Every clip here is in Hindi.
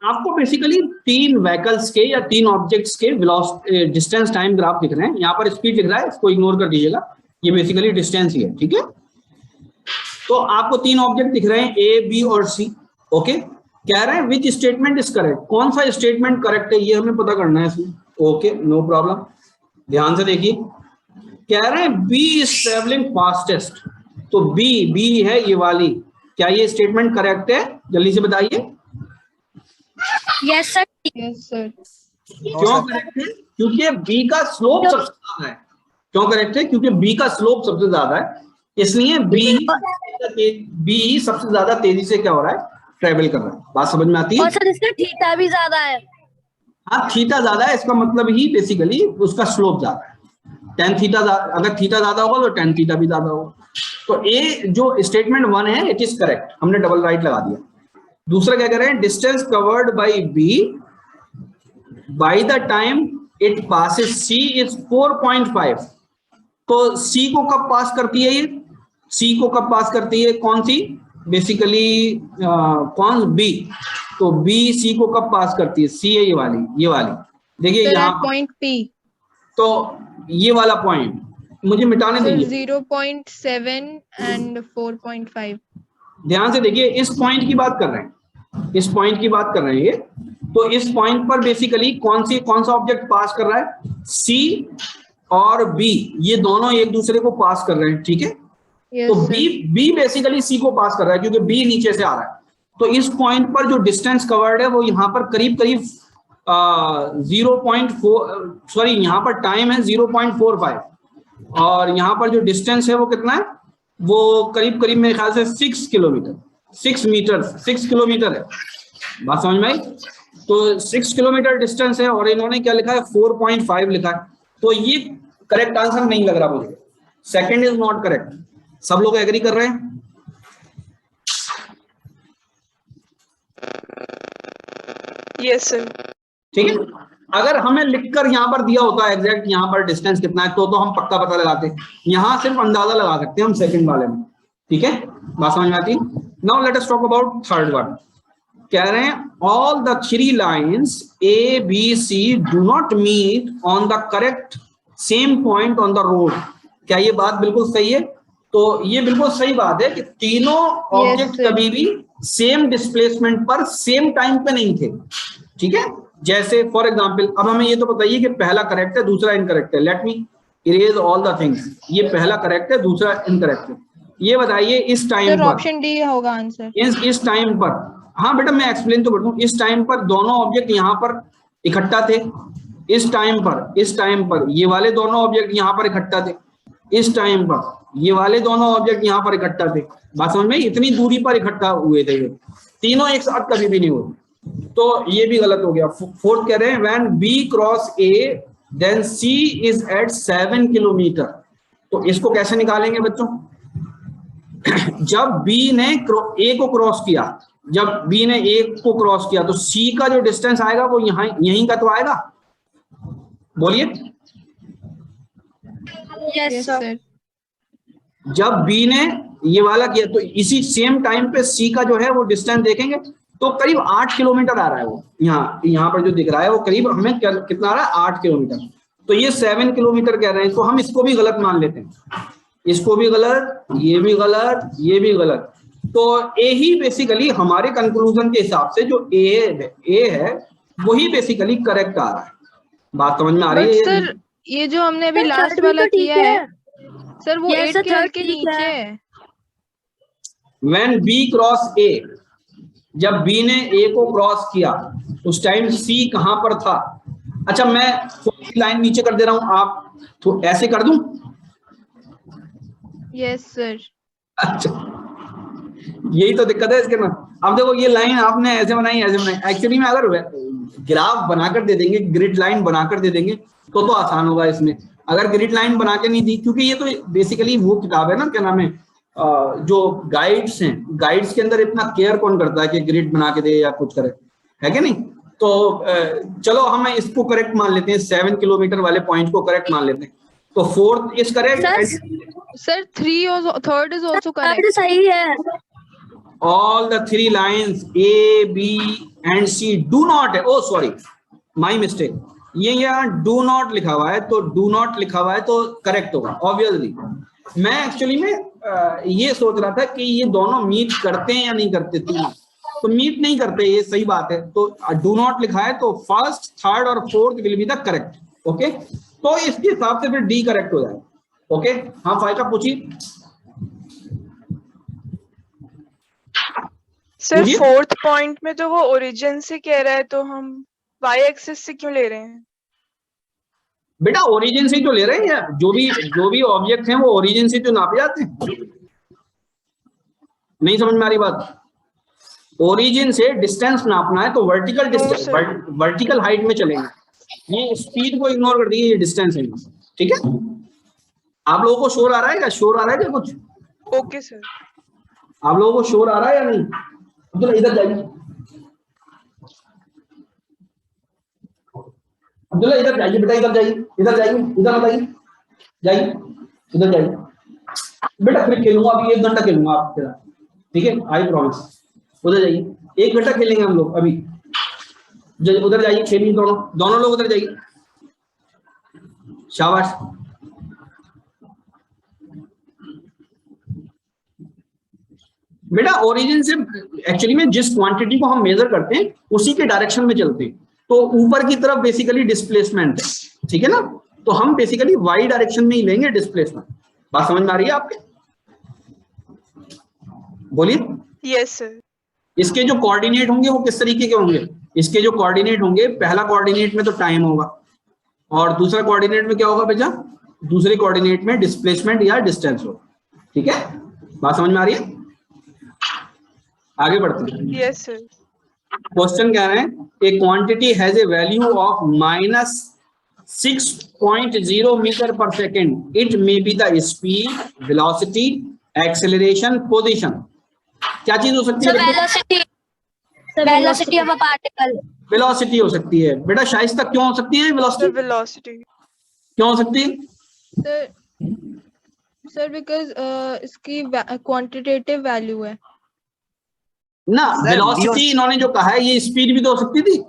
आपको बेसिकली तीन व्हीकल्स के या तीन ऑब्जेक्ट्स के वेलोसिटी डिस्टेंस टाइम ग्राफ दिख रहे हैं। यहाँ पर स्पीड दिख रहा है, इसको इग्नोर कर दीजिएगा, ये बेसिकली डिस्टेंस ही है, ठीक है। तो आपको तीन ऑब्जेक्ट दिख रहे हैं ए, बी और सी, ओके। कह रहे हैं विच स्टेटमेंट इज करेक्ट, कौन सा स्टेटमेंट करेक्ट है ये हमें पता करना है इसमें, ओके, नो प्रॉब्लम। ध्यान से देखिए, कह रहे हैं बी इज ट्रेवलिंग फास्टेस्ट, तो बी है ये वाली, क्या ये स्टेटमेंट करेक्ट है? जल्दी से बताइए। Yes sir. Yes sir. क्यों करेक्ट है? क्योंकि बी का स्लोप सबसे ज्यादा है। क्यों करेक्ट है? क्योंकि बी का स्लोप सबसे ज्यादा है, इसलिए बी सबसे ज्यादा तेजी से क्या हो रहा है, ट्रेवल कर रहा है। बात समझ में आती है? और सर इसका थीटा भी ज्यादा है। हाँ, थीटा ज्यादा है, इसका मतलब ही बेसिकली उसका स्लोप ज्यादा है। टेन थीटा, अगर थीटा ज्यादा होगा तो टेन थीटा भी ज्यादा होगा। तो ए जो स्टेटमेंट 1 है इट इज करेक्ट, हमने डबल राइट लगा दिया। दूसरा क्या कह रहे हैं, distance covered by B by the time it passes C is 4.5। तो सी को कब पास करती है ये, सी को कब पास करती है, कौन सी, बेसिकली कौन, बी। तो बी सी को कब पास करती है, सी है ये वाली देखिए यहाँ पॉइंट पी। तो ये वाला पॉइंट मुझे मिटाने दीजिए। 0.7 एंड 4.5। ध्यान से देखिए, इस पॉइंट की बात कर रहे हैं, इस पॉइंट की बात कर रहे हैं ये। तो इस पॉइंट पर बेसिकली कौन सा ऑब्जेक्ट पास कर रहा है, सी और बी, ये दोनों एक दूसरे को पास कर रहे हैं, ठीक है। तो बी बेसिकली सी को पास कर रहा है क्योंकि बी नीचे से आ रहा है। तो इस पॉइंट पर जो डिस्टेंस कवर्ड है वो यहाँ पर करीब 0.4, सॉरी यहाँ पर टाइम है 0.45 और यहाँ पर जो डिस्टेंस है वो कितना है, वो करीब मेरे ख्याल से 6 किलोमीटर 6 किलोमीटर है। बात समझ में आई? तो 6 किलोमीटर डिस्टेंस है और इन्होंने क्या लिखा है, 4.5 लिखा है। तो ये करेक्ट आंसर नहीं लग रहा मुझे, सेकंड इज नॉट करेक्ट। सब लोग एग्री कर रहे हैं? Yes sir. ठीक है, अगर हमें लिखकर यहाँ पर दिया होता है एग्जैक्ट यहाँ पर डिस्टेंस कितना है तो हम पक्का पता लगाते, यहाँ सिर्फ अंदाजा लगा सकते हैं हम सेकंड वाले में, ठीक है। बात समझ में आती? Now let us talk about third one. कह रहे हैं all the 3 lines A B C do not meet on the correct same point on the road. क्या ये बात बिल्कुल सही है? तो ये बिल्कुल सही बात है कि तीनों ऑब्जेक्ट कभी भी सेम डिस्प्लेसमेंट पर सेम टाइम पे नहीं थे, ठीक है। जैसे फॉर एग्जांपल, अब हमें ये तो बताइए कि पहला करेक्ट है दूसरा इनकरेक्ट है। Let me erase all the things. ये पहला करेक्ट है दूसरा इनकरेक्ट है। ये बताइए इस टाइम पर ऑप्शन डी होगा आंसर। इस टाइम पर, हाँ बेटा मैं एक्सप्लेन तो कर दूं। इस टाइम पर दोनों ऑब्जेक्ट यहाँ पर इकट्ठा थे, इस टाइम पर ये वाले दोनों ऑब्जेक्ट यहाँ पर इकट्ठा थे, इस टाइम पर ये वाले दोनों ऑब्जेक्ट यहाँ पर इकट्ठा थे। बात समझ में? इतनी दूरी पर इकट्ठा हुए थे, ये तीनों एक साथ कभी भी नहीं हुए। तो ये भी गलत हो गया। फोर्थ कह रहे हैं when B cross A then C is at 7 kilometre. तो इसको कैसे निकालेंगे बच्चों? जब बी ने ए को क्रॉस किया, तो सी का जो डिस्टेंस आएगा वो यहीं का तो आएगा, बोलिए। Yes sir. जब बी ने ये वाला किया तो इसी सेम टाइम पे सी का जो है वो डिस्टेंस देखेंगे तो करीब 8 किलोमीटर आ रहा है। वो यहाँ पर जो दिख रहा है वो करीब हमें कितना आ रहा है, 8 किलोमीटर। तो ये 7 किलोमीटर कह रहे हैं, तो हम इसको भी गलत मान लेते हैं, इसको भी गलत, ये भी गलत, ये भी गलत। तो ए ही बेसिकली हमारे कंक्लूजन के हिसाब से जो ए है वही बेसिकली करेक्ट आ रहा है। बात समझ में आ रही है? सर ये जो हमने अभी लास्ट वाला किया है सर वो 8 के हल्के नीचे है। When B क्रॉस A, जब B ने A को क्रॉस किया उस टाइम C कहां पर था? अच्छा मैं लाइन नीचे कर दे रहा हूं, आप तो ऐसे कर दूं? Yes sir. अच्छा यही तो दिक्कत है इसके ना। अब देखो ये लाइन आपने ऐसे बनाई एक्चुअली में अगर ग्राफ बनाकर दे देंगे, ग्रिड लाइन बनाकर दे देंगे तो आसान होगा इसमें। अगर ग्रिड लाइन बना के नहीं दी, क्योंकि ये तो बेसिकली वो किताब है ना, क्या नाम है, जो गाइड्स हैं, गाइड्स के अंदर इतना केयर कौन करता है कि ग्रिड बना के दे या कुछ करे, है कि नहीं। तो चलो हम इसको करेक्ट मान लेते हैं, 7 किलोमीटर वाले पॉइंट को करेक्ट मान लेते हैं। तो फोर्थ इज करेक्ट। सर 3 और थर्ड इज आल्सो करेक्ट। सही है। all the three lines A, B and C do not, oh sorry, my mistake, ये यहाँ do not लिखा हुआ है, तो do not लिखा हुआ है तो करेक्ट होगा ऑब्वियसली। मैं एक्चुअली में ये सोच रहा था कि ये दोनों मीट करते हैं या नहीं करते, तो मीट नहीं करते, ये सही बात है, तो डू नॉट लिखा है तो फर्स्ट, थर्ड और fourth will be the correct. Okay, तो इसके हिसाब से फिर डी करेक्ट हो जाएगा। ओके, हाँ फाइका पूछिए। सर फोर्थ पॉइंट में तो वो ओरिजिन से कह रहा है, तो हम वाई एक्सिस से क्यों ले रहे हैं? बेटा ओरिजिन से तो ले रहे हैं, जो भी ऑब्जेक्ट हैं वो ओरिजिन से तो नापे जाते हैं। नहीं समझ में आ रही बात? ओरिजिन से डिस्टेंस नापना है तो वर्टिकल डिस्टेंस, वर्टिकल हाइट में चलेंगे। ये स्पीड को इग्नोर कर दीजिए, ये डिस्टेंस है, ठीक है। आप लोगों को शोर आ रहा है क्या? शोर आ रहा है क्या कुछ? Okay sir. आप लोगों को शोर आ रहा है या नहीं? तो इधर जाइए, अब्दुल्ला इधर जाइए बेटा, इधर जाइए, इधर जाइए, इधर मत आइए, जाइए इधर जाइए बेटा, फिर खेलूंगा अभी 1 घंटा खेलूंगा आपके साथ, ठीक है, आई प्रॉमिस। उधर जाइए, 1 घंटा खेलेंगे हम लोग अभी, उधर जाइए, खेलिए दोनों लोग उधर जाइए, शाबाश। बेटा ओरिजिन से एक्चुअली में जिस क्वांटिटी को हम मेजर करते हैं उसी के डायरेक्शन में चलते हैं, तो ऊपर की तरफ बेसिकली डिस्प्लेसमेंट है, ठीक है ना, तो हम बेसिकली वाई डायरेक्शन में ही लेंगे डिस्प्लेसमेंट। बात समझ में आ रही है आपके? बोलिए। Yes sir. इसके जो कोऑर्डिनेट होंगे वो किस तरीके के होंगे? इसके जो कोऑर्डिनेट होंगे, पहला कोऑर्डिनेट में तो टाइम होगा और दूसरा कोऑर्डिनेट में क्या होगा बेटा? दूसरे कोऑर्डिनेट में डिस्प्लेसमेंट या डिस्टेंस होगा, ठीक है। बात समझ में आ रही है? आगे बढ़ते हैं। Yes sir. क्वेश्चन कह रहे हैं a quantity has a value of -6.0 metre per second, it may be the speed, velocity, acceleration, position. क्या चीज हो सकती है? Velocity of a particle. Velocity हो सकती है बेटा। शाइस्ता क्यों हो सकती है वेलोसिटी? वेलोसिटी क्यों हो सकती है? सर बिकॉज इसकी क्वांटिटेटिव वैल्यू है ना। वेलोसिटी इन्होंने जो कहा है ये स्पीड भी तो हो सकती थी,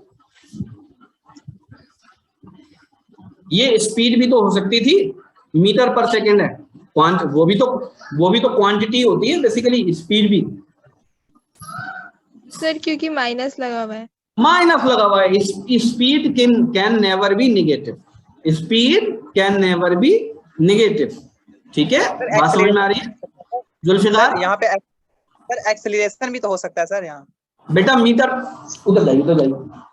ये स्पीड भी तो हो सकती थी, मीटर पर सेकेंड है, वो भी तो क्वांटिटी होती है बेसिकली, स्पीड भी। सर क्योंकि माइनस लगा हुआ है। माइनस लगा हुआ है। Speed can never be negative, speed can never be negative, ठीक है। बात समझ में आ रही है जुल्फिकार? यहाँ पे सर एक्सेलरेशन भी तो हो सकता है सर यहाँ। बेटा मीटर, उधर जाइए,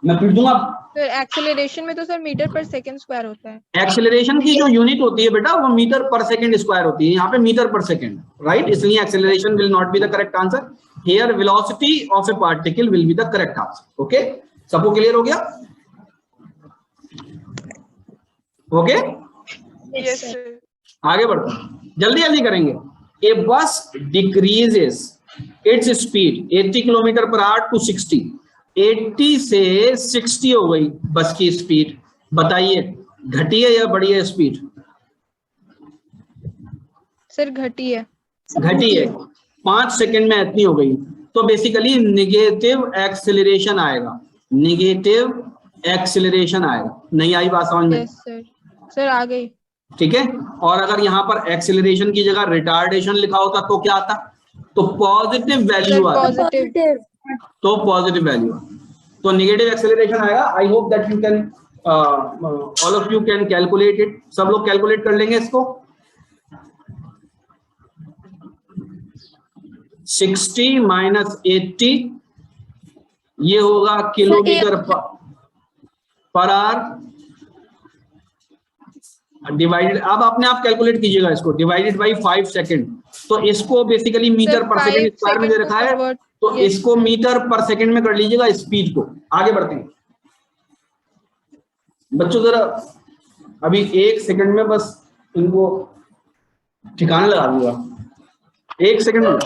मैं पीट दूंगा। सर एक्सेलरेशन में तो sir metre per second square होता है। एक्सेलरेशन की जो यूनिट होती है बेटा वो मीटर पर सेकंड स्क्वायर होती है, यहाँ पे मीटर पर सेकंड, राइट। इसलिए acceleration will not be the correct answer here, velocity of a particle will be the correct answer. Okay, सबको क्लियर हो गया? Okay, yes sir. आगे बढ़ते हैं, जल्दी जल्दी करेंगे। A bus decreases its speed 80 kilometre per hour to 60, 80 से 60 हो गई बस की स्पीड, बताइए घटी है या बढ़ी है स्पीड? सर घटी है। घटी है, 5 सेकंड में इतनी हो गई, तो बेसिकली निगेटिव एक्सेलरेशन आएगा, निगेटिव एक्सेलरेशन आएगा। नहीं आई बात समझ में? Yes sir. सर आ गई। ठीक है। और अगर यहाँ पर एक्सेलरेशन की जगह रिटार्डेशन लिखा होता तो क्या आता? तो पॉजिटिव वैल्यू आता, तो पॉजिटिव वैल्यू, तो नेगेटिव एक्सेलरेशन आएगा। I hope that you can all of you can calculate it. सब लोग कैलकुलेट कर लेंगे इसको। 60 माइनस 80 ये होगा किलोमीटर पर आवर डिवाइडेड, अब अपने आप कैलकुलेट कीजिएगा इसको, डिवाइडेड बाई 5 सेकेंड। तो इसको basically metre per second square में दे रखा है, तो इसको मीटर पर सेकेंड में कर लीजिएगा स्पीड को। आगे बढ़ते हैं बच्चों, जरा अभी 1 सेकंड में बस इनको ठिकाने लगा दूंगा, 1 सेकंड में।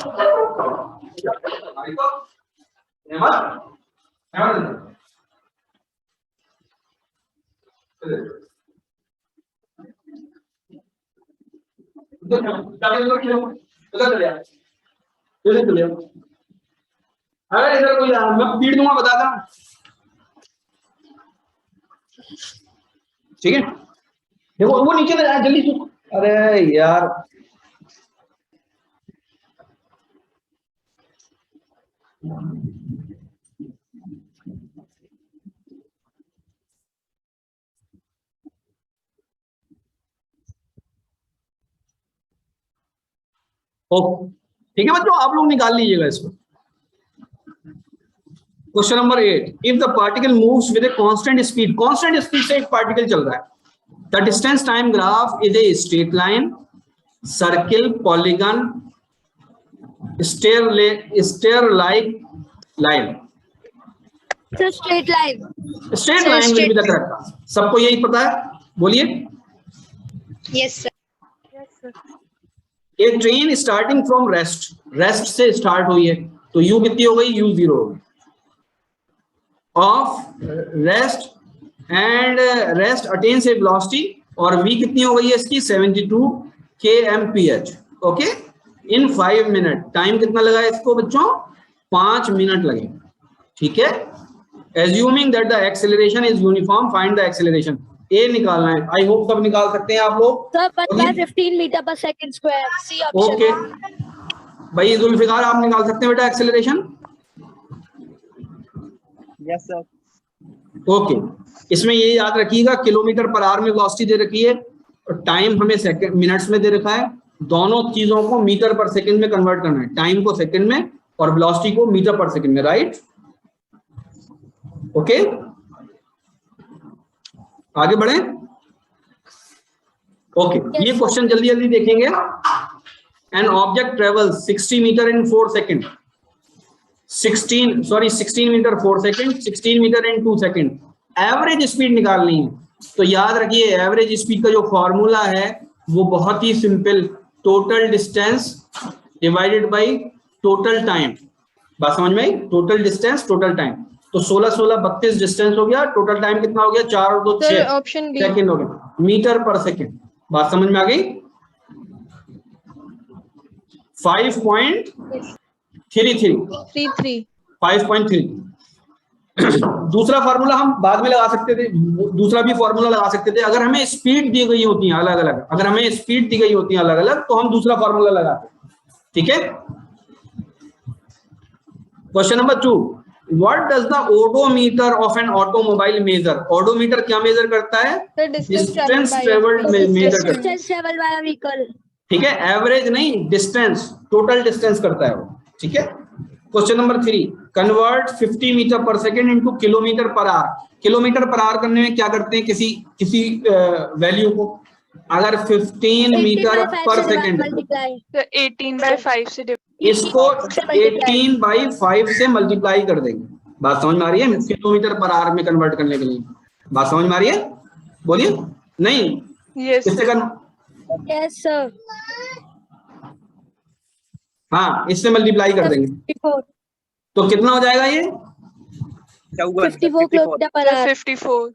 अगर इधर कोई मैं स्पीड दूंगा बता देना, ठीक है। देखो वो नीचे ना जल्दी से, अरे यार ओके, ठीक है बच्चों, आप लोग निकाल लीजिएगा इसको। Question number 8, if the particle moves with a constant speed, constant speed से एक पार्टिकल चल रहा है, the distance time graph is a straight line, circle, polygon, stair like line. Straight line. Straight line will be the correct answer. सबको यही पता है, बोलिए। Yes sir. एक train starting from rest, rest से स्टार्ट हुई है, तो यू कितनी हो गई, u 0 हो गई, of rest and rest attains A velocity, और v कितनी हो गई है इसकी 72 kmph, ओके, इन 5 मिनट। टाइम कितना लगा है इसको बच्चों, 5 मिनट लगे, ठीक है। Assuming that the acceleration is uniform, find the acceleration. A निकालना है, आई होप सब निकाल सकते हैं आप लोग। Sir 15 metre per second square, C option. Okay भाई जुल्फिकार, आप निकाल सकते हैं बेटा एक्सेलरेशन। Yes sir. ओके, इसमें ये याद रखिएगा किलोमीटर पर आवर में वेलोसिटी दे रखी है और टाइम हमें सेकंड मिनट्स में दे रखा है। दोनों चीजों को मीटर पर सेकंड में कन्वर्ट करना है, टाइम को सेकंड में और वेलोसिटी को मीटर पर सेकंड में, राइट। ओके आगे बढ़े। ओके ये क्वेश्चन जल्दी जल्दी देखेंगे। An object travel 60 metre in 4 second, 16 metre 4 second, 16 metre in 2 second. Average speed निकालनी है, तो याद रखिए एवरेज स्पीड का जो फॉर्मूला है वो बहुत ही simple, total distance divided by total time. बात समझ में आई, टोटल डिस्टेंस टोटल टाइम। तो 16 16 32 डिस्टेंस हो गया, टोटल टाइम कितना हो गया, 4 और 2 6 ऑप्शन बी सेकंड हो गया, मीटर पर सेकंड। बात समझ में आ गई। 5.33 5.3। दूसरा फार्मूला हम बाद में लगा सकते थे, दूसरा भी फार्मूला लगा सकते थे। अगर हमें स्पीड दी गई होती है अलग अलग, अगर हमें स्पीड दी गई होती है अलग अलग, तो हम दूसरा फार्मूला लगाते, ठीक है। Question number 2, what does the odometer of an automobile measure. Odometer क्या मेजर करता है, डिस्टेंस ट्रेवल्ड मेजर करता है, डिस्टेंस ट्रेवल्ड बाय व्हीकल, ठीक है। एवरेज नहीं, डिस्टेंस, टोटल डिस्टेंस करता है वो, ठीक है। Question number 3, convert 50 metre per second into kilometre per our. Kilometre per our करने में क्या करते हैं, किसी वैल्यू को, अगर 15 मीटर पर सेकेंड, 18/5 से इसको 18/5 से मल्टीप्लाई कर देंगे। बात समझ में आ रही है, किलोमीटर पर आवर में कन्वर्ट करने के लिए। बात समझ में आ रही है, बोलिए। नहीं यस इससे यस सर। हाँ इससे मल्टीप्लाई कर देंगे, तो कितना हो जाएगा ये 54 किलोमीटर पर आवर। 54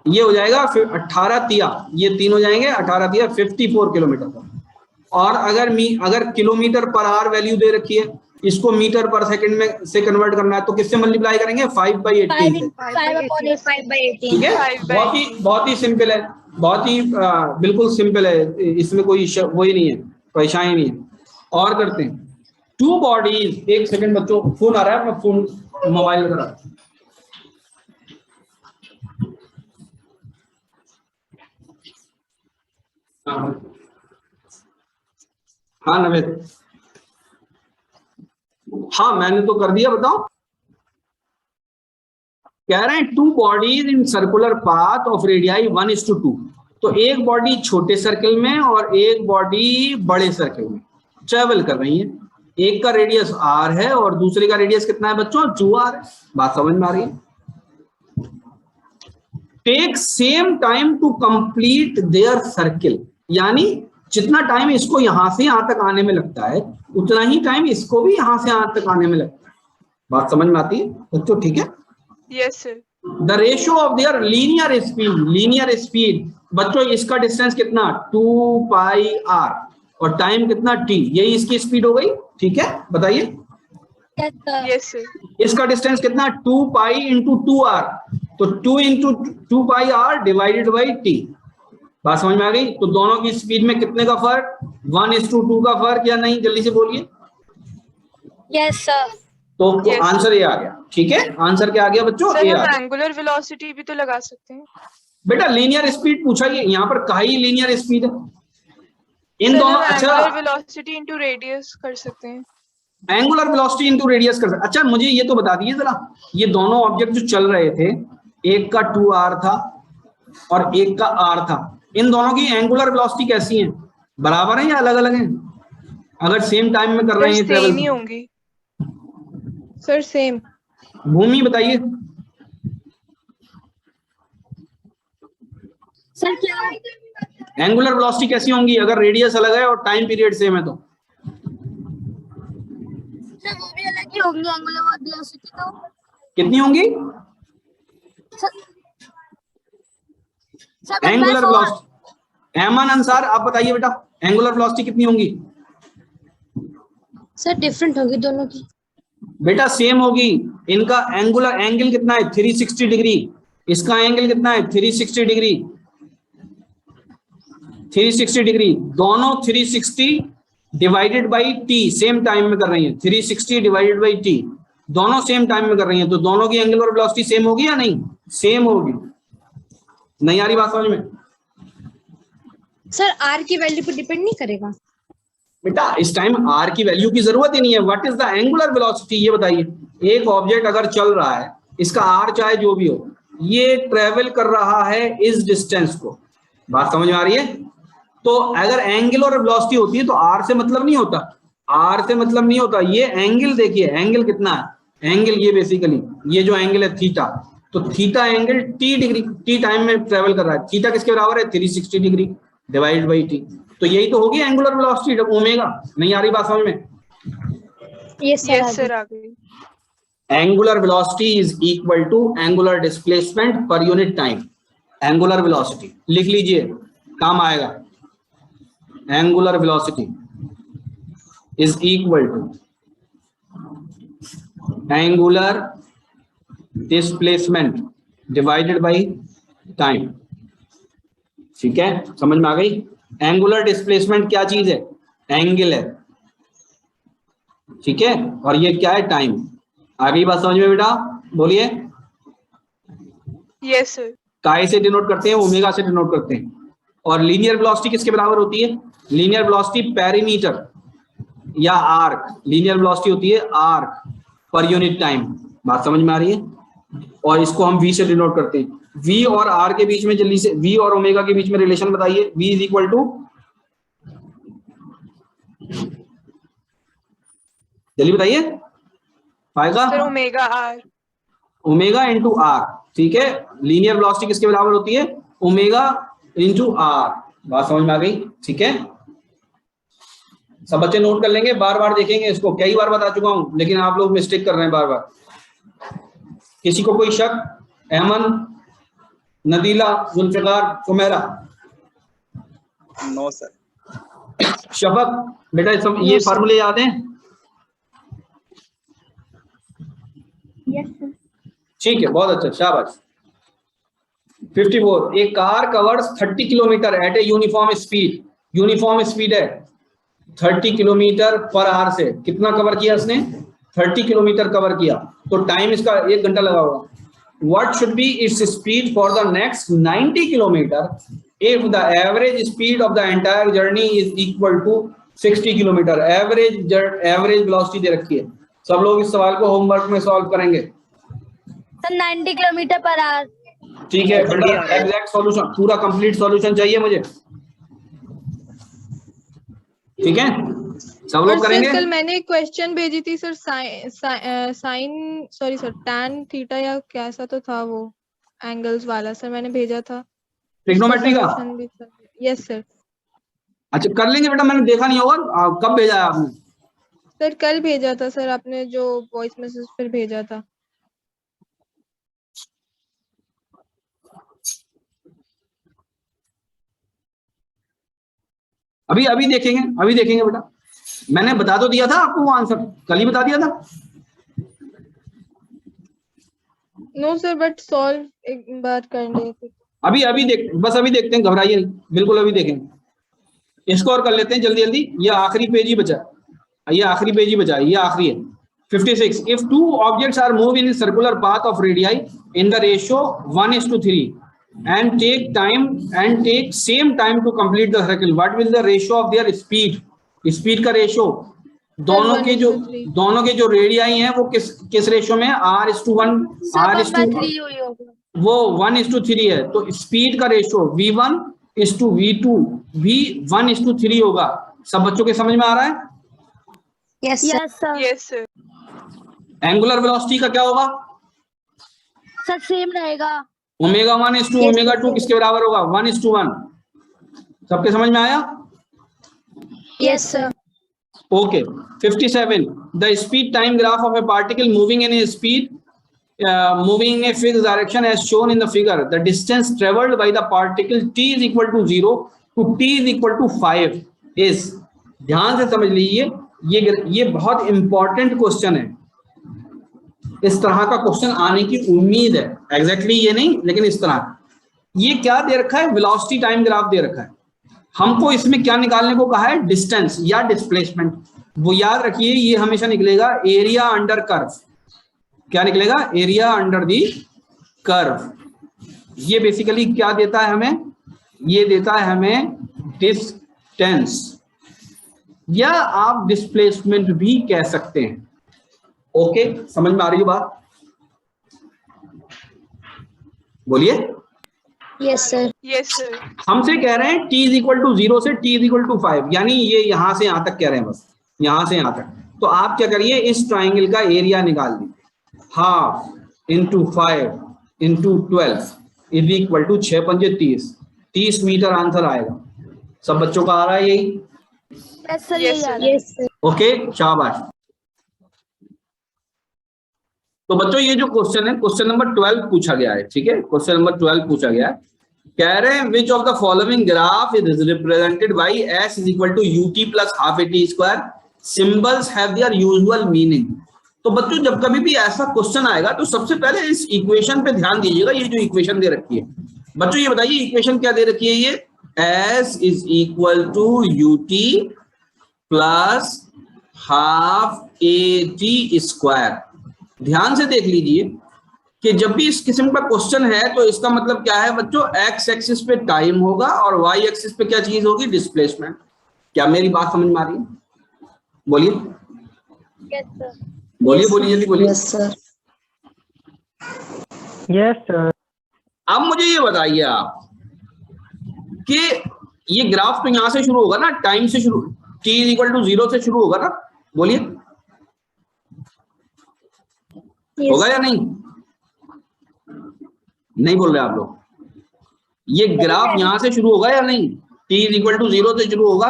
ये हो जाएगा 18 तिया, ये 3 हो जाएंगे, 18 तिया 54 किलोमीटर पर। और अगर किलोमीटर पर आवर वैल्यू दे रखी है, इसको मीटर पर सेकंड में से कन्वर्ट करना है, तो किससे मल्टीप्लाई करेंगे, 5/18 से, 5/18। ठीक है। बहुत ही सिंपल है, बहुत ही बिल्कुल सिंपल है, इसमें कोई वो ही नहीं है, परेशानी नहीं है। और करते हैं 2 बॉडीज। एक सेकंड बच्चों, फोन आ रहा है, मैं फोन मोबाइल लगा रहा हूं। हाँ नवेद, हाँ मैंने तो कर दिया, बताओ। कह रहे हैं 2 bodies in circular path of radii 1:2। तो एक बॉडी छोटे सर्कल में और एक बॉडी बड़े सर्कल में ट्रेवल कर रही है। एक का रेडियस r है और दूसरे का रेडियस कितना है बच्चों, 2r है। बात समझ में आ रही है। Take same time to complete their circle, यानी जितना टाइम इसको यहां से यहां तक आने में लगता है, उतना ही टाइम इसको भी यहां से यहां तक आने में लगता है। बात समझ में आती है बच्चों, ठीक है। Yes sir. The ratio of their linear speed, linear speed बच्चों, इसका डिस्टेंस कितना 2πr और टाइम कितना t, यही इसकी स्पीड हो गई, ठीक है। बताइए Yes, sir. Yes sir. इसका डिस्टेंस कितना, 2 पाई इंटू 2r, तो 2 into 2 pi r divided by t। बात समझ में आ गई? तो दोनों की स्पीड में कितने का फर्क, 1:2 का फर्क या नहीं, जल्दी से बोलिए। Yes, sir. तो Yes. आंसर ये आ गया। ठीक है, आंसर क्या आ गया बच्चों, सर ये आ हम गया। एंगुलर वेलोसिटी भी तो लगा सकते हैं। बेटा लीनियर स्पीड पूछा, ये यहाँ पर कहीं लीनियर स्पीड है इन सर दोनों। हम अच्छा, एंगुलर वेलोसिटी इनटू रेडियस कर सकते हैं। एंगुलर वेलोसिटी इनटू रेडियस कर सकते। अच्छा मुझे ये तो बता दीजिए जरा, ये दोनों ऑब्जेक्ट जो चल रहे थे, एक का 2r था और एक का r था, इन दोनों की एंगुलर वेलोसिटी कैसी है, बराबर है या अलग अलग है? अगर सेम टाइम में कर रहे हैं सर ट्रेवल, सेम ही होंगी। Sir same. भूमि बताइए। सर क्या? एंगुलर वेलोसिटी कैसी होंगी अगर रेडियस अलग है और टाइम पीरियड सेम है तो? सर वो भी अलग ही होंगे एंगुलर वेलोसिटी तो। कितनी होंगी सर एंगुलर वेलोसिटी? एमन अंसार आप बताइए बेटा, एंगुलर वेलोसिटी कितनी होंगी? सर डिफरेंट होगी दोनों की। बेटा सेम होगी। इनका एंगुलर एंगल कितना है, 360 डिग्री। इसका एंगल कितना है, 360 डिग्री। 360 डिग्री, दोनों 360 divided by T same time में कर रही हैं। 360 डिवाइडेड बाई टी, दोनों सेम टाइम में कर रही हैं, तो दोनों की एंगुलर वेलोसिटी सेम होगी या नहीं? सेम होगी। नहीं आ रही बात समझ में? सर आर की वैल्यू पर डिपेंड नहीं करेगा? बेटा इस टाइम आर की वैल्यू की जरूरत ही नहीं है। What is the angular velocity, ये बताइए। एक ऑब्जेक्ट अगर चल रहा है, इसका आर चाहे जो भी हो, ये ट्रेवल कर रहा है इस डिस्टेंस को। बात समझ में आ रही है? तो अगर एंगुलर वेलोसिटी होती है तो आर से मतलब नहीं होता, आर से मतलब नहीं होता। ये एंगल देखिए, एंगल कितना है, एंगल ये बेसिकली ये जो एंगल है थीटा, तो theta angle T degree, T time में ट्रेवल कर रहा है। थीटा किसके बराबर है, 360 डिग्री डिवाइड बाई टी। तो यही तो होगी एंगुलर वेलोसिटी, ओमेगा। नहीं आ रही बात समझ में? यस सर आ गई। Angular velocity is equal to angular displacement per unit time. Angular velocity लिख लीजिए, काम आएगा। Angular velocity is equal to angular displacement divided by time. ठीक है, समझ में आ गई? एंगुलर डिस्प्लेसमेंट क्या चीज है, एंगल है। ठीक है, और ये क्या है, टाइम। आ गई बात समझ में बेटा? बोलिए। Yes sir. काय से डिनोट करते हैं, ओमेगा से डिनोट करते हैं। और लीनियर वेलोसिटी किसके बराबर होती है? लीनियर वेलोसिटी पेरीमीटर या आर्क, लीनियर वेलोसिटी होती है आर्क पर यूनिट टाइम। बात समझ में आ रही है? और इसको हम v से डिनोट करते हैं। v और r के बीच में जल्दी से, v और ओमेगा के बीच में रिलेशन बताइए। v इज इक्वल टू, जल्दी बताइए, आएगा sir omega r. Omega into r. ठीक है, लीनियर वेलोसिटी किसके बराबर होती है, ओमेगा इंटू आर। बात समझ में आ गई? ठीक है, सब बच्चे नोट कर लेंगे, बार बार देखेंगे इसको, कई बार बता चुका हूं लेकिन आप लोग मिस्टेक कर रहे हैं बार बार। किसी को कोई शक? अहमन, नदीला, जुल्फिकार, सुमेरा? No sir. शफक बेटा ये फार्मूले याद हैं? Yes sir. ठीक है, बहुत अच्छा, शाबाश। 54, a car covers 30 kilometre at a uniform speed. Uniform speed है 30 किलोमीटर पर आवर से। कितना कवर किया इसने, 30 किलोमीटर कवर किया, तो टाइम इसका 1 घंटा लगा होगा। What should be its speed for the next 90 kilometer if the average speed of the entire journey is equal to 60 kilometer? Average velocity दे रखी है। सब लोग इस सवाल को होमवर्क में सॉल्व करेंगे। Sir 90 kilometre per our. ठीक है, एग्जैक्ट सॉल्यूशन, पूरा कंप्लीट सॉल्यूशन चाहिए मुझे। ठीक है, सब लोग करेंगे। सर कल मैंने एक क्वेश्चन भेजी थी sir, sine sorry sir tan theta या कैसा तो था वो एंगल्स वाला, सर मैंने भेजा था ट्रिग्नोमेट्री का। Yes sir. अच्छा कर लेंगे बेटा, मैंने देखा नहीं होगा, कब भेजा है आपने? सर कल भेजा था सर आपने, जो वॉइस मैसेज फिर भेजा था। अभी देखेंगे, अभी देखेंगे बेटा। मैंने बता तो दिया था आपको वो आंसर, कल ही बता दिया था। नो सर, बट सॉल्व एक बार कर ले। अभी अभी देखते हैं, घबराइए नहीं, बिल्कुल अभी देखेंगे। इसको और कर लेते हैं जल्दी जल्दी, ये आखिरी पेज ही बचा, ये आखिरी पेज ही बचा, ये आखिरी है 56। If two objects are move in circular path of radii in the ratio 1:3 and take same time to complete the circle, what will the ratio of their speed का रेशियो दोनों के जो रेडियाई हैं वो किस रेशियो में, R:1 वो 1:3 है, तो स्पीड का रेशियो V1:V2 भी 1:3 होगा। सब बच्चों के समझ में आ रहा है? Yes sir. Yes sir. Angular velocity का क्या होगा सर? सेम रहेगा। ω1:2 ω2 किसके बराबर होगा? 1:1। सबके समझ में आया? Yes sir. Okay. 57. The speed time graph of a particle moving in a fixed direction as shown in the figure. The distance traveled by the particle t is equal to 0 to t is equal to 5 is, ध्यान से समझ लीजिए, ये बहुत इंपॉर्टेंट क्वेश्चन है। इस तरह का क्वेश्चन आने की उम्मीद है, एग्जैक्टली ये नहीं लेकिन इस तरह। ये क्या दे रखा है? वेलोसिटी टाइम ग्राफ दे रखा है। हमको इसमें क्या निकालने को कहा है? डिस्टेंस या डिस्प्लेसमेंट। वो याद रखिए, ये हमेशा निकलेगा एरिया अंडर कर्व। क्या निकलेगा? Area under the curve. ये बेसिकली क्या देता है हमें? ये देता है हमें डिस्टेंस, या आप डिस्प्लेसमेंट भी कह सकते हैं। ओके, समझ में आ रही है बात? बोलिए। Yes sir. Yes sir. हमसे कह रहे हैं t इज इक्वल टू 0 से t इज इक्वल टू 5, यानी ये यहां से यहां तक कह रहे हैं, बस यहां से यहां तक। तो आप क्या करिए, इस ट्राइंगल का एरिया निकाल दीजिए। 1/2 into 5 into 12 is equal to 6 पंजे 30 मीटर आंसर आएगा। सब बच्चों का आ रहा है यही? यस सर, यही आ रहा है। ओके, शाबाश। तो बच्चों ये जो क्वेश्चन है, क्वेश्चन नंबर 12 पूछा गया है, ठीक है? क्वेश्चन नंबर 12 पूछा गया है, कह रहे हैं which of the following graph is represented by s is equal to ut plus half at square, symbols have their usual meaning. तो बच्चों जब कभी भी ऐसा क्वेश्चन आएगा तो सबसे पहले इस इक्वेशन पे ध्यान दीजिएगा। ये जो इक्वेशन दे रखी है बच्चों, ये बताइए इक्वेशन क्या दे रखी है? ये s is equal to ut plus half at square. ध्यान से देख लीजिए कि जब भी इस किस्म का क्वेश्चन है तो इसका मतलब क्या है बच्चों? एक्स एक्सिस पे टाइम होगा और वाई एक्सिस पे क्या चीज होगी? डिस्प्लेसमेंट। क्या मेरी बात समझ में आ रही है? बोलिए। Yes sir. बोलिए बोलिए जल्दी बोलिए। Yes sir. Yes sir. अब मुझे ये बताइए आप कि ये ग्राफ तो यहां से शुरू होगा ना, टाइम से शुरू, t इज इक्वल टू 0 से शुरू होगा ना? बोलिए, होगा या नहीं? नहीं बोल रहे आप लोग। ये ग्राफ यहां से शुरू होगा या नहीं? t इज इक्वल टू 0 से शुरू होगा।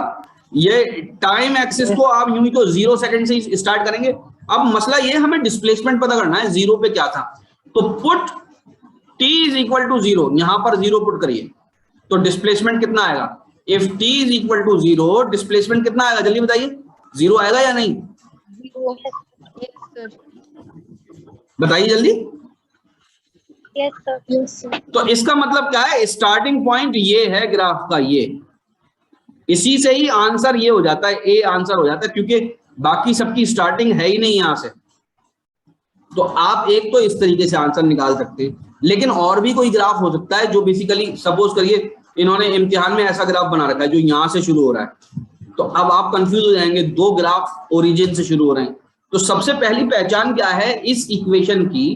ये टाइम एक्सिस को आप यूं ही तो 0 सेकंड से स्टार्ट करेंगे। अब मसला ये, हमें डिस्प्लेसमेंट पता करना है, 0 पे क्या था। तो put t is equal to 0, यहां पर 0 पुट करिए तो डिस्प्लेसमेंट कितना आएगा? If t is equal to 0, displacement कितना आएगा? जल्दी बताइए, 0 आएगा या नहीं? बताइए जल्दी। Yes sir. Yes sir. तो इसका मतलब क्या है? स्टार्टिंग पॉइंट ये है ग्राफ का, ये इसी से ही आंसर ये हो जाता है, ए आंसर हो जाता है, क्योंकि बाकी सबकी स्टार्टिंग है ही नहीं यहां से। तो आप एक तो इस तरीके से आंसर निकाल सकते हैं, लेकिन और भी कोई ग्राफ हो सकता है जो बेसिकली, सपोज करिए इन्होंने इम्तिहान में ऐसा ग्राफ बना रखा है जो यहां से शुरू हो रहा है, तो अब आप कंफ्यूज हो जाएंगे, दो ग्राफ ओरिजिन से शुरू हो रहे हैं। तो सबसे पहली पहचान क्या है इस इक्वेशन की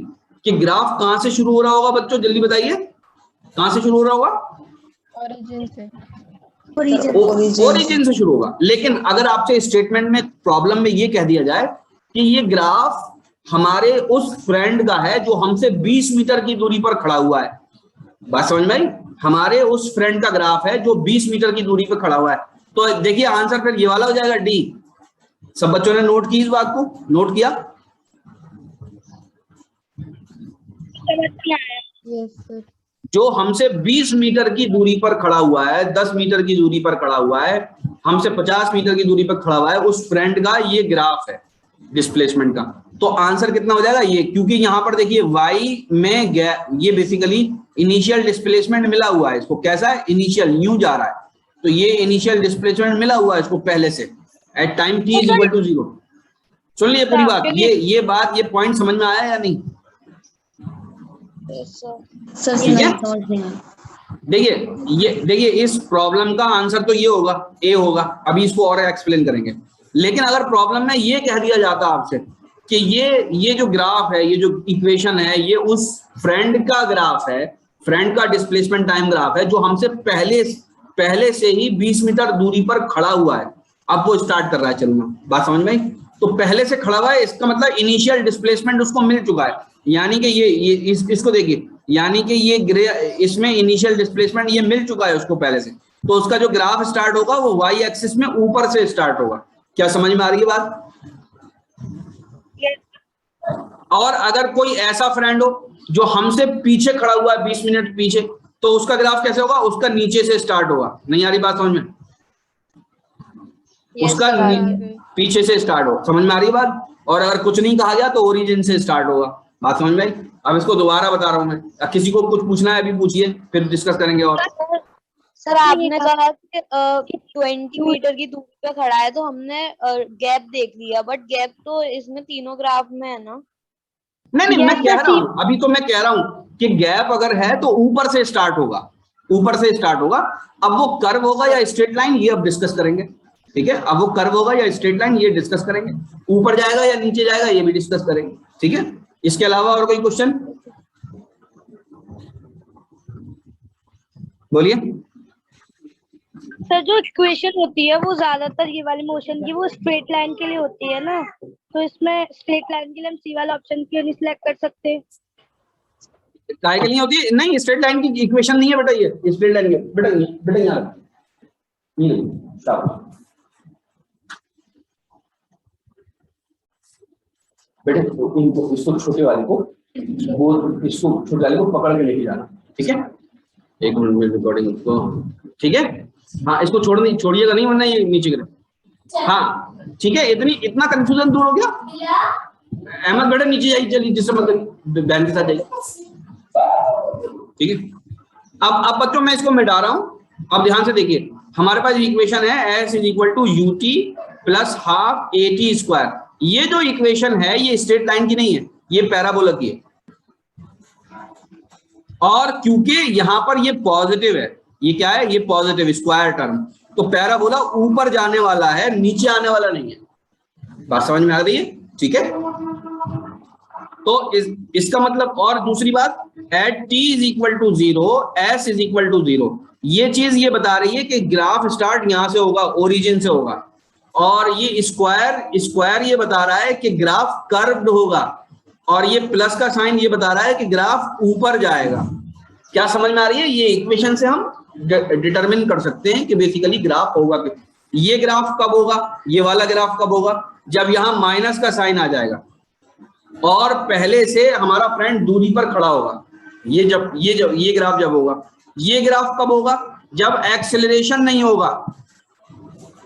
कि ग्राफ कहां से शुरू हो रहा होगा बच्चों? जल्दी बताइए, कहां से शुरू हो रहा होगा? ओरिजिन से। ओरिजिन से शुरू होगा। लेकिन अगर आपसे स्टेटमेंट में, प्रॉब्लम में ये कह दिया जाए कि ये ग्राफ हमारे उस फ्रेंड का है जो हमसे 20 मीटर की दूरी पर खड़ा हुआ है, बात समझ में आई? हमारे उस फ्रेंड का ग्राफ है जो 20 मीटर की दूरी पर खड़ा हुआ है, तो देखिए आंसर फिर ये वाला हो जाएगा, डी। सब बच्चों ने नोट की इस बात को? नोट किया? Yes sir. जो हमसे 20 मीटर की दूरी पर खड़ा हुआ है, 10 मीटर की दूरी पर खड़ा हुआ है, हमसे 50 मीटर की दूरी पर खड़ा हुआ है, उस फ्रेंड का ये ग्राफ है। डिस्प्लेसमेंट का। तो आंसर कितना हो जाएगा ये, क्योंकि यहां पर देखिए y में ये बेसिकली इनिशियल डिस्प्लेसमेंट मिला हुआ है इसको, कैसा है, इनिशियल, यूं जा रहा है, तो ये इनिशियल डिस्प्लेसमेंट मिला हुआ है इसको पहले से at time t is equal to 0। सुन लिए पूरी बात, ये बात, ये पॉइंट समझ में आया या नहीं? सर ठीक है? समझ नहीं आया। देखिए इस प्रॉब्लम का आंसर तो ये होगा, ए होगा। अभी इसको और एक्सप्लेन करेंगे। लेकिन अगर प्रॉब्लम में ये कह दिया जाता आपसे कि ये जो ग्राफ है, ये जो इक्वेशन है, ये उस फ्रेंड का ग्राफ है, फ्रेंड का डिस्प्लेसमेंट टाइम ग्राफ है जो हमसे पहले से ही 20 मीटर दूरी पर खड़ा हुआ है, अब वो स्टार्ट कर रहा है चलना। बात समझ में आई? तो पहले से खड़ा हुआ है, इसका मतलब इनिशियल डिस्प्लेसमेंट उसको मिल चुका है, यानी कि ये इसको देखिए, यानी कि ये इसमें इनिशियल डिस्प्लेसमेंट ये मिल चुका है उसको पहले से, तो उसका जो ग्राफ स्टार्ट होगा वो y एक्सिस में ऊपर से स्टार्ट होगा। क्या समझ में आ रही है बात? और अगर कोई ऐसा फ्रेंड हो जो हमसे पीछे खड़ा हुआ है 20 मिनट पीछे, तो उसका ग्राफ कैसे होगा? उसका नीचे से स्टार्ट होगा। नहीं आ रही बात समझ में? उसका पीछे से स्टार्ट हो, समझ में आ रही है बात? और अगर कुछ नहीं कहा गया तो ओरिजिन से स्टार्ट होगा। बात समझ में आई? अब इसको दोबारा बता रहा हूं मैं, किसी को कुछ पूछना है अभी पूछिए, फिर डिस्कस करेंगे। और सर आपने कहा कि 20 मीटर की दूरी पे खड़ा है, तो हमने गैप देख लिया, बट गैप तो इसमें तीनों ग्राफ में है ना? नहीं मैं कह रहा हूं, अभी तो मैं कह रहा हूं कि गैप अगर है तो ऊपर से स्टार्ट होगा, ऊपर से स्टार्ट होगा। अब वो कर्व होगा या स्ट्रेट लाइन, ये अब डिस्कस करेंगे। ठीक है, अब वो कर्व होगा या स्ट्रेट लाइन, ये डिस्कस करेंगे। ऊपर जाएगा या नीचे जाएगा, ये भी डिस्कस करेंगे। ठीक है, इसके अलावा और कोई क्वेश्चन? बोलिए। सर जो इक्वेशन होती है वो ज्यादातर ये वाली मोशन की वो स्ट्रेट लाइन के लिए होती है ना, तो इसमें स्ट्रेट लाइन के लिए हम सी वाला ऑप्शन क्यों नहीं सिलेक्ट कर सकते? काय के लिए होती है? नहीं, स्ट्रेट लाइन की इक्वेशन नहीं है बेटा, ये स्ट्रेट लाइन की बेटा यहाँ बेटे, इसको छोटे वाले को, वो इसको छोटे वाले को पकड़ के लेके जाना। ठीक है, 1 मिनट में रिकॉर्डिंग को। ठीक है, हाँ इसको छोड़िएगा नहीं, वरना ये नीचे गिरे। हाँ ठीक है, इतना कंफ्यूजन दूर हो गया। अहमद बेटा नीचे जाइए, चलिए, जिससे मतलब बहन के साथ जाइए। ठीक है, अब बच्चों मैं इसको मिटा रहा हूं। अब ध्यान से देखिए, हमारे पास इक्वेशन है s is equal to ut plus half at square. ये जो इक्वेशन है ये स्ट्रेट लाइन की नहीं है, ये पैराबोला की है। और क्योंकि यहां पर ये पॉजिटिव है, ये क्या है, ये पॉजिटिव स्क्वायर टर्म, तो पैराबोला ऊपर जाने वाला है, नीचे आने वाला नहीं है। बात समझ में आ रही है? ठीक है, तो इसका मतलब, और दूसरी बात, at t is equal to 0 s is equal to 0, ये चीज ये बता रही है कि ग्राफ स्टार्ट यहां से होगा, ओरिजिन से होगा। और ये स्क्वायर ये बता रहा है कि ग्राफ कर्व्ड होगा, और ये प्लस का साइन ये बता रहा है कि ग्राफ ऊपर जाएगा। क्या समझ में आ रही है? ये इक्वेशन से हम डिटरमिन कर सकते हैं कि बेसिकली ग्राफ होगा कि ये ग्राफ कब होगा, ये वाला ग्राफ कब होगा, जब यहां माइनस का साइन आ जाएगा और पहले से हमारा फ्रेंड दूरी पर खड़ा होगा। ये ग्राफ जब होगा। ये ग्राफ कब होगा? जब एक्सेलरेशन नहीं होगा।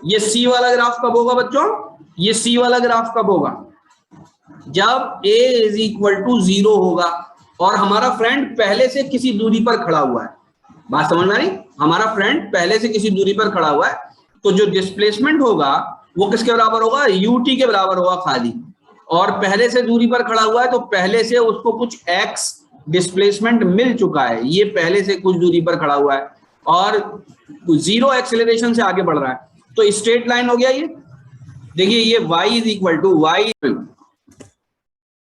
ये सी वाला ग्राफ कब होगा बच्चों? ये सी वाला ग्राफ कब होगा? जब a इज इक्वल टू 0 होगा और हमारा फ्रेंड पहले से किसी दूरी पर खड़ा हुआ है। बात समझ में आ रही? हमारा फ्रेंड पहले से किसी दूरी पर खड़ा हुआ है, तो जो डिस्प्लेसमेंट होगा वो किसके बराबर होगा? ut के बराबर होगा खाली। और पहले से दूरी पर खड़ा हुआ है तो पहले से उसको कुछ x डिस्प्लेसमेंट मिल चुका है, ये पहले से कुछ दूरी पर खड़ा हुआ है और 0 एक्सेलरेशन से आगे बढ़ रहा है, तो स्ट्रेट लाइन हो गया ये। देखिए ये y is equal to y।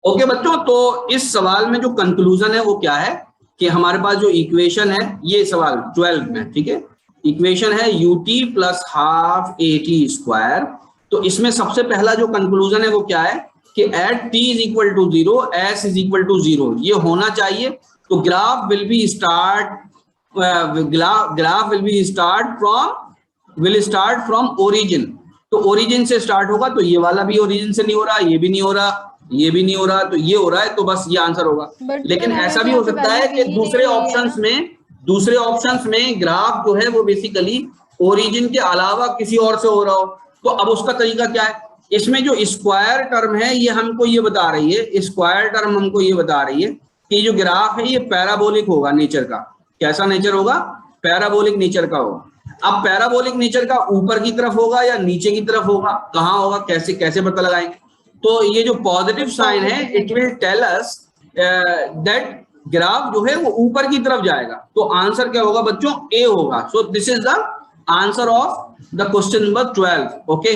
Okay बच्चों, तो इस सवाल में जो कंक्लूजन है वो क्या है कि हमारे पास जो इक्वेशन है, ये सवाल 12 में, ठीक है, इक्वेशन है ut plus half at square. तो इसमें सबसे पहला जो कंक्लूजन है वो क्या है कि at t is equal to 0 s is equal to 0 ये होना चाहिए। तो graph will be start from origin. तो ओरिजिन से स्टार्ट होगा, तो ये वाला भी ओरिजिन से नहीं हो रहा, ये भी नहीं हो रहा, ये भी नहीं हो रहा, तो ये हो रहा है, तो बस ये आंसर होगा। लेकिन ऐसा भी हो सकता है कि दूसरे ऑप्शंस में ग्राफ जो है वो बेसिकली ओरिजिन के अलावा किसी और से हो रहा हो। तो अब उसका तरीका क्या है? इसमें जो स्क्वायर टर्म है ये हमको ये बता रही है, स्क्वायर टर्म हमको ये बता रही है कि जो ग्राफ है ये पैराबोलिक होगा नेचर का। कैसा नेचर होगा? पैराबोलिक नेचर का होगा। अब पैराबोलिक नेचर का ऊपर की तरफ होगा या नीचे की तरफ होगा, कहाँ होगा, कैसे कैसे पता लगाएंगे? तो ये जो पॉजिटिव साइन है it will tell us that graph जो है वो ऊपर की तरफ जाएगा। तो आंसर क्या होगा बच्चों? ए होगा। So this is the answer of the question number 12। Okay,